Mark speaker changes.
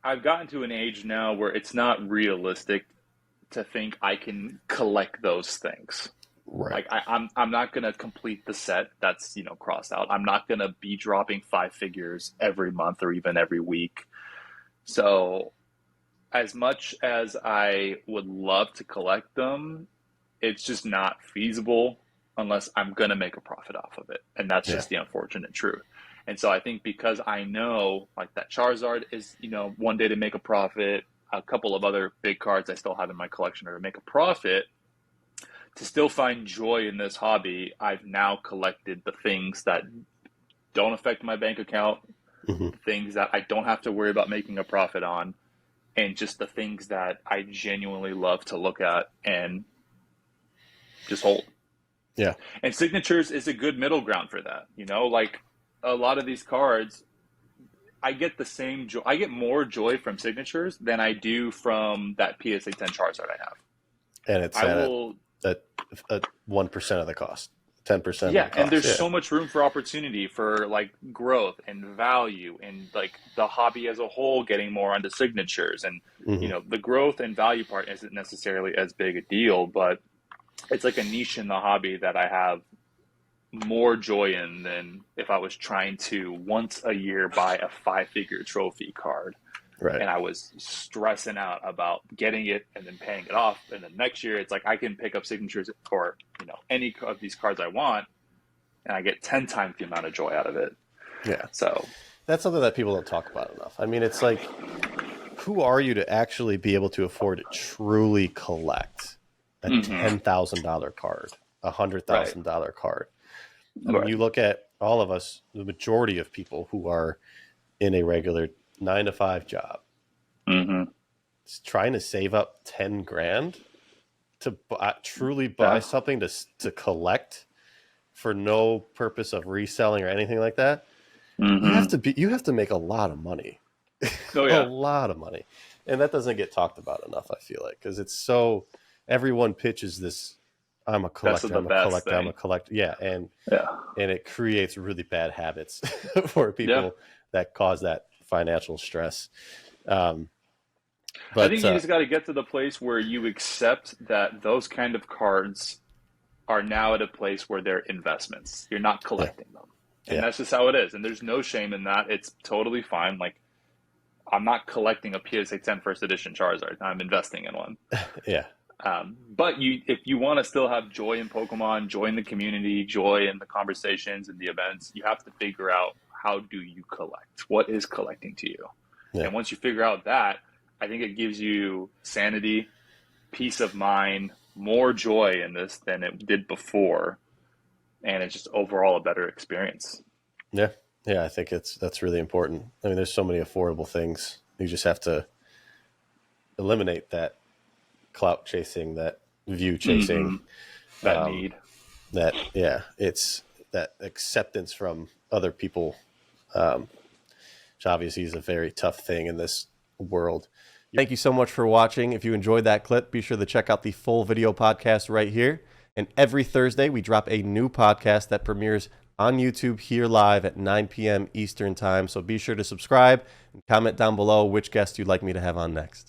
Speaker 1: I've gotten to an age now where it's not realistic to think I can collect those things.
Speaker 2: Right.
Speaker 1: Like I'm not gonna complete the set that's crossed out. I'm not gonna be dropping five figures every month or even every week. So as much as I would love to collect them, it's just not feasible unless I'm going to make a profit off of it. And that's
Speaker 2: Yeah.
Speaker 1: just the unfortunate truth. And so I think because I know like that Charizard is, one day to make a profit, a couple of other big cards I still have in my collection are to make a profit, to still find joy in this hobby, I've now collected the things that don't affect my bank account,
Speaker 2: Hmm.
Speaker 1: things that I don't have to worry about making a profit on, and just the things that I genuinely love to look at and just hold.
Speaker 2: Yeah.
Speaker 1: And signatures is a good middle ground for that. Like a lot of these cards, I get the same joy. I get more joy from signatures than I do from that PSA 10 Charizard I have.
Speaker 2: And it's
Speaker 1: I will,
Speaker 2: at 1% of the cost, 10% of
Speaker 1: yeah,
Speaker 2: the cost.
Speaker 1: and there's
Speaker 2: Yeah.
Speaker 1: so much room for opportunity for like growth and value and like the hobby as a whole getting more onto signatures. And,
Speaker 2: Hmm.
Speaker 1: the growth and value part isn't necessarily as big a deal, but it's like a niche in the hobby that I have more joy in than if I was trying to once a year buy a five-figure trophy card
Speaker 2: Right.
Speaker 1: and I was stressing out about getting it and then paying it off. And then next year, it's like I can pick up signatures or any of these cards I want, and I get 10 times the amount of joy out of it.
Speaker 2: Yeah.
Speaker 1: So
Speaker 2: That's something that people don't talk about enough. I mean, it's like, who are you to actually be able to afford to truly collect a $10,000 card, a $100,000 card? I mean,
Speaker 1: right.
Speaker 2: you look at all of us, the majority of people who are in a regular 9-to-5 job, trying to save up 10 grand to truly buy something to collect for no purpose of reselling or anything like that. You have to make a lot of money.
Speaker 1: Oh yeah.
Speaker 2: A lot of money. And that doesn't get talked about enough, I feel like, because it's so, everyone pitches this, I'm a collector, I'm a collector, I'm a collector. Yeah. And it creates really bad habits for people that cause that financial stress. But
Speaker 1: I think you just got to get to the place where you accept that those kind of cards are now at a place where they're investments. You're not collecting them. And that's just how it is. And there's no shame in that. It's totally fine. Like, I'm not collecting a PSA 10 first edition Charizard. I'm investing in one.
Speaker 2: Yeah.
Speaker 1: But if you want to still have joy in Pokemon, joy in the community, joy in the conversations and the events, you have to figure out, how do you collect? What is collecting to you? Yeah. And once you figure out that, I think it gives you sanity, peace of mind, more joy in this than it did before. And it's just overall a better experience.
Speaker 2: Yeah. Yeah, I think that's really important. I mean, there's so many affordable things. You just have to eliminate that clout chasing, that view chasing,
Speaker 1: that need.
Speaker 2: It's that acceptance from other people, which obviously is a very tough thing in this world. Thank you so much for watching. If you enjoyed that clip, be sure to check out the full video podcast right here. And every Thursday, we drop a new podcast that premieres on YouTube here live at 9 p.m. Eastern time. So be sure to subscribe and comment down below which guest you'd like me to have on next.